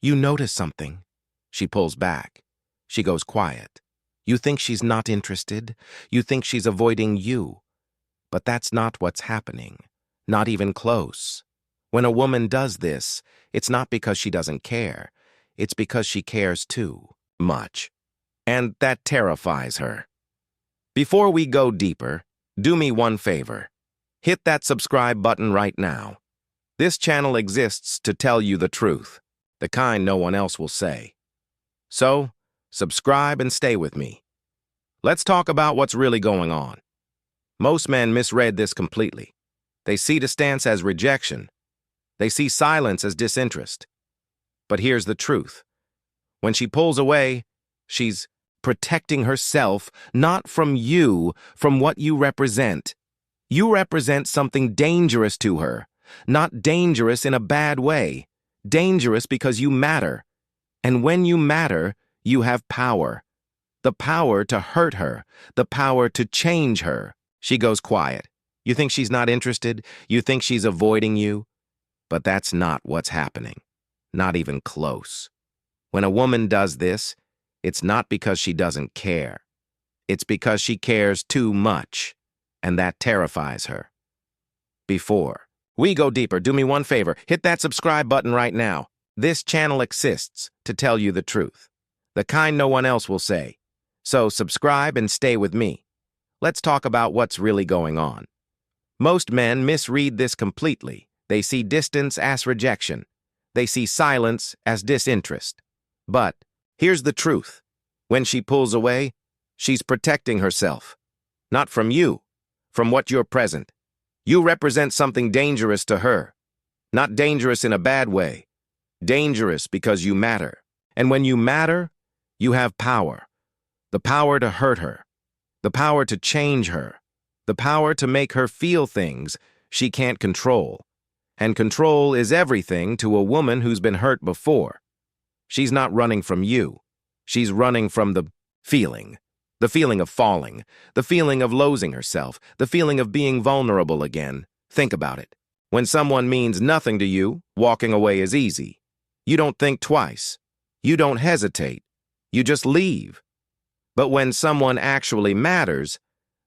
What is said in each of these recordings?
You notice something. She pulls back. She goes quiet. You think she's not interested. You think she's avoiding you. But that's not what's happening. Not even close. When a woman does this, it's not because she doesn't care. It's because she cares too much. And that terrifies her. Before we go deeper, do me one favor. Hit that subscribe button right now. This channel exists to tell you the truth, the kind no one else will say. So, subscribe and stay with me. Let's talk about what's really going on. Most men misread this completely. They see the stance as rejection. They see silence as disinterest. But here's the truth. When she pulls away, she's protecting herself, not from you, from what you represent. You represent something dangerous to her, not dangerous in a bad way, dangerous because you matter. And when you matter, you have power. The power to hurt her, the power to change her. She goes quiet. You think she's not interested? You think she's avoiding you? But that's not what's happening. Not even close. When a woman does this, it's not because she doesn't care. It's because she cares too much, and that terrifies her. Before we go deeper, do me one favor. Hit that subscribe button right now. This channel exists to tell you the truth, the kind no one else will say. So subscribe and stay with me. Let's talk about what's really going on. Most men misread this completely. They see distance as rejection. They see silence as disinterest. But here's the truth. When she pulls away, she's protecting herself. Not from you, from what you're present. You represent something dangerous to her. Not dangerous in a bad way. Dangerous because you matter. And when you matter, you have power. The power to hurt her. The power to change her. The power to make her feel things she can't control. And control is everything to a woman who's been hurt before. She's not running from you. She's running from the feeling of falling, the feeling of losing herself, the feeling of being vulnerable again. Think about it. When someone means nothing to you, walking away is easy. You don't think twice. You don't hesitate. You just leave. But when someone actually matters,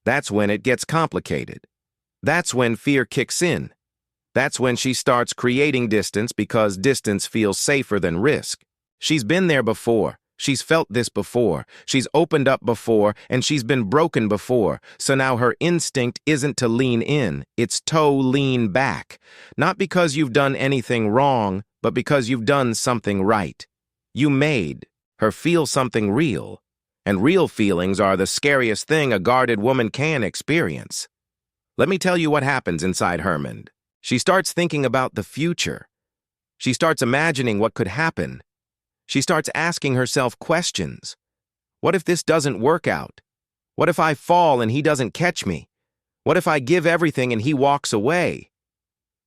that's when it gets complicated. That's when fear kicks in. That's when she starts creating distance because distance feels safer than risk. She's been there before. She's felt this before. She's opened up before, and she's been broken before. So now her instinct isn't to lean in. It's to lean back. Not because you've done anything wrong, but because you've done something right. You made her feel something real. And real feelings are the scariest thing a guarded woman can experience. Let me tell you what happens inside Hermond. She starts thinking about the future. She starts imagining what could happen. She starts asking herself questions. What if this doesn't work out? What if I fall and he doesn't catch me? What if I give everything and he walks away?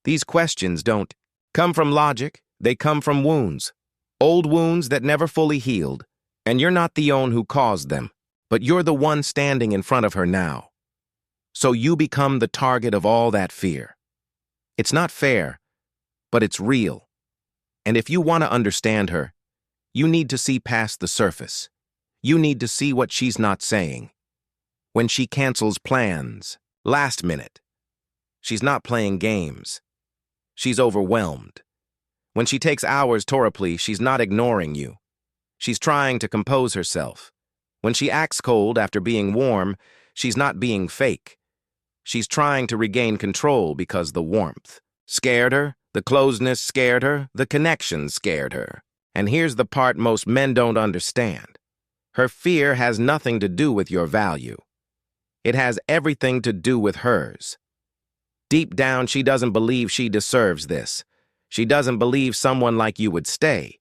These questions don't come from logic. They come from wounds. Old wounds that never fully healed. And you're not the one who caused them, but you're the one standing in front of her now. So you become the target of all that fear. It's not fair, but it's real. And if you want to understand her, you need to see past the surface. You need to see what she's not saying. When she cancels plans, last minute, she's not playing games. She's overwhelmed. When she takes hours torpidly, she's not ignoring you. She's trying to compose herself. When she acts cold after being warm, she's not being fake. She's trying to regain control because the warmth scared her, the closeness scared her, the connection scared her. And here's the part most men don't understand. Her fear has nothing to do with your value. It has everything to do with hers. Deep down, she doesn't believe she deserves this. She doesn't believe someone like you would stay.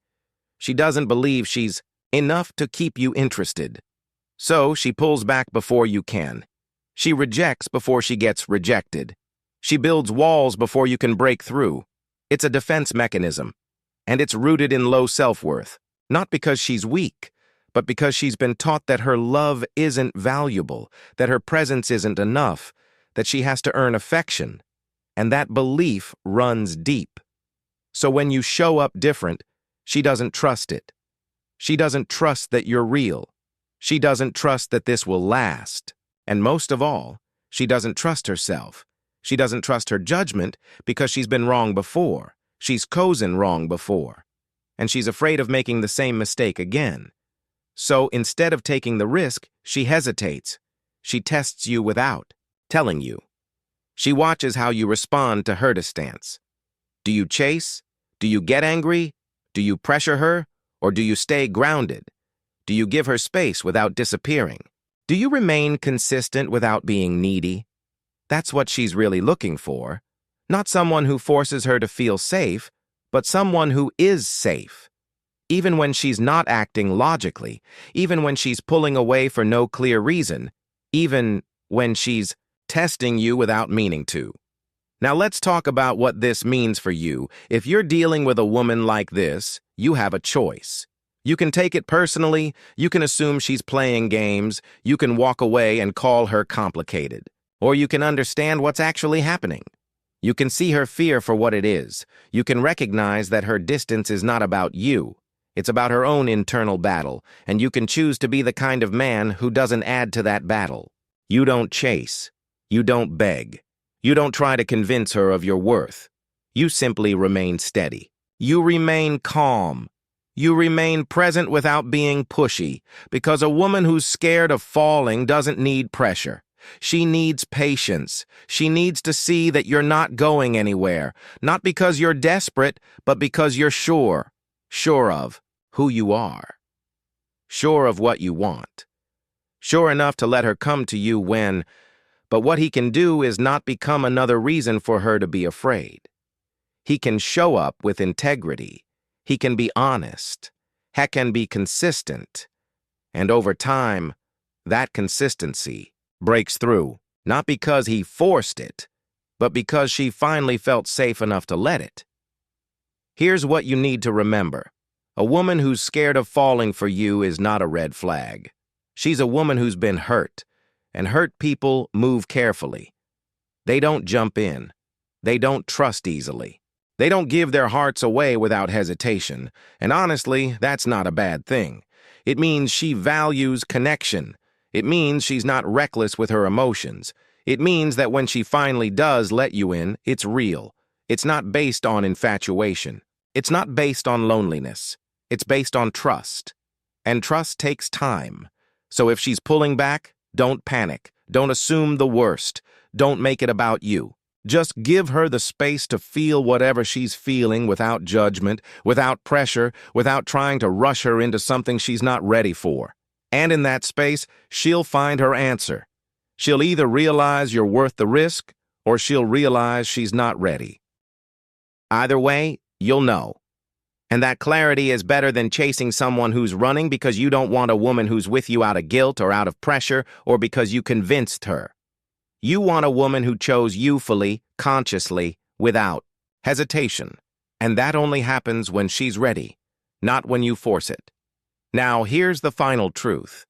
She doesn't believe she's enough to keep you interested. So she pulls back before you can. She rejects before she gets rejected. She builds walls before you can break through. It's a defense mechanism, and it's rooted in low self-worth, not because she's weak, but because she's been taught that her love isn't valuable, that her presence isn't enough, that she has to earn affection, and that belief runs deep. So when you show up different, She doesn't trust it. She doesn't trust that you're real. She doesn't trust that this will last. And most of all, she doesn't trust herself. She doesn't trust her judgment because she's been wrong before. She's chosen wrong before. And she's afraid of making the same mistake again. So instead of taking the risk, she hesitates. She tests you without telling you. She watches how you respond to her stance. Do you chase? Do you get angry? Do you pressure her? Or do you stay grounded? Do you give her space without disappearing? Do you remain consistent without being needy? That's what she's really looking for. Not someone who forces her to feel safe, but someone who is safe. Even when she's not acting logically, even when she's pulling away for no clear reason, even when she's testing you without meaning to. Now let's talk about what this means for you. If you're dealing with a woman like this, you have a choice. You can take it personally, you can assume she's playing games, you can walk away and call her complicated. Or you can understand what's actually happening. You can see her fear for what it is. You can recognize that her distance is not about you. It's about her own internal battle, and you can choose to be the kind of man who doesn't add to that battle. You don't chase. You don't beg. You don't try to convince her of your worth. You simply remain steady. You remain calm. You remain present without being pushy, because a woman who's scared of falling doesn't need pressure. She needs patience. She needs to see that you're not going anywhere, not because you're desperate, but because you're sure of who you are, sure of what you want, sure enough to let her come to you when, but what he can do is not become another reason for her to be afraid. He can show up with integrity. He can be honest. He can be consistent. And over time, that consistency breaks through, not because he forced it, but because she finally felt safe enough to let it. Here's what you need to remember. A woman who's scared of falling for you is not a red flag. She's a woman who's been hurt, and hurt people move carefully. They don't jump in. They don't trust easily. They don't give their hearts away without hesitation, and honestly, that's not a bad thing. It means she values connection. It means she's not reckless with her emotions. It means that when she finally does let you in, it's real. It's not based on infatuation. It's not based on loneliness. It's based on trust. And trust takes time. So if she's pulling back, don't panic. Don't assume the worst. Don't make it about you. Just give her the space to feel whatever she's feeling without judgment, without pressure, without trying to rush her into something she's not ready for. And in that space, she'll find her answer. She'll either realize you're worth the risk, or she'll realize she's not ready. Either way, you'll know. And that clarity is better than chasing someone who's running because you don't want a woman who's with you out of guilt or out of pressure or because you convinced her. You want a woman who chose you fully, consciously, without hesitation. And that only happens when she's ready, not when you force it. Now, here's the final truth.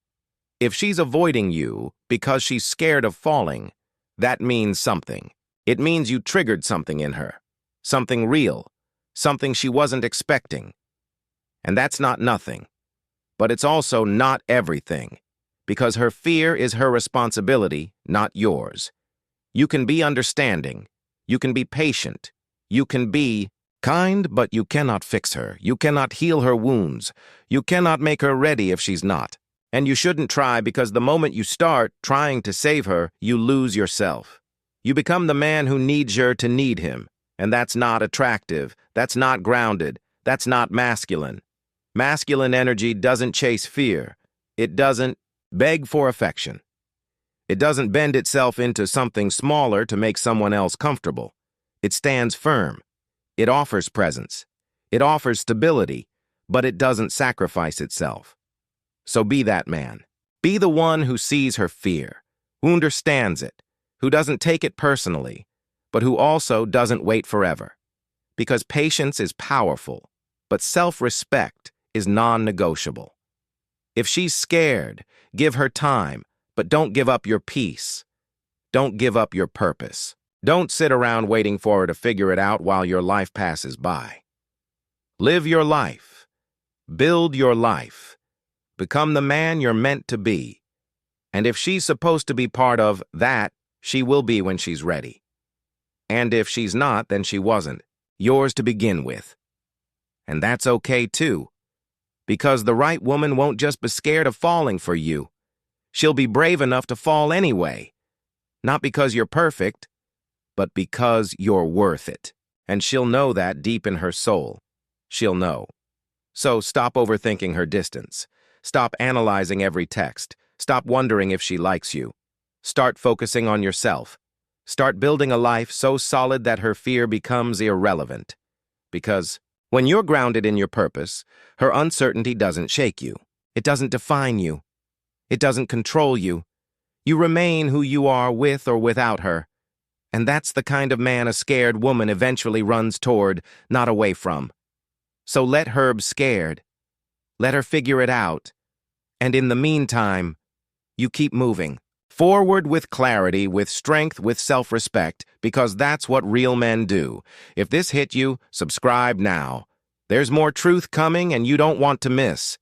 If she's avoiding you because she's scared of falling, that means something. It means you triggered something in her. Something real. Something she wasn't expecting. And that's not nothing. But it's also not everything. Because her fear is her responsibility, not yours. You can be understanding. You can be patient. You can be kind, but you cannot fix her. You cannot heal her wounds. You cannot make her ready if she's not. And you shouldn't try because the moment you start trying to save her, you lose yourself. You become the man who needs her to need him. And that's not attractive. That's not grounded. That's not masculine. Masculine energy doesn't chase fear. It doesn't beg for affection. It doesn't bend itself into something smaller to make someone else comfortable. It stands firm. It offers presence. It offers stability, but it doesn't sacrifice itself. So be that man. Be the one who sees her fear, who understands it, who doesn't take it personally, but who also doesn't wait forever. Because patience is powerful, but self-respect is non-negotiable. If she's scared, give her time, but don't give up your peace. Don't give up your purpose. Don't sit around waiting for her to figure it out while your life passes by. Live your life. Build your life. Become the man you're meant to be. And if she's supposed to be part of that, she will be when she's ready. And if she's not, then she wasn't. Yours to begin with. And that's okay too. Because the right woman won't just be scared of falling for you. She'll be brave enough to fall anyway. Not because you're perfect, but because you're worth it. And she'll know that deep in her soul. She'll know. So stop overthinking her distance. Stop analyzing every text. Stop wondering if she likes you. Start focusing on yourself. Start building a life so solid that her fear becomes irrelevant. Because when you're grounded in your purpose, her uncertainty doesn't shake you. It doesn't define you. It doesn't control you. You remain who you are with or without her. And that's the kind of man a scared woman eventually runs toward, not away from. So let her be scared. Let her figure it out. And in the meantime, you keep moving. Forward with clarity, with strength, with self-respect, because that's what real men do. If this hit you, subscribe now. There's more truth coming and you don't want to miss.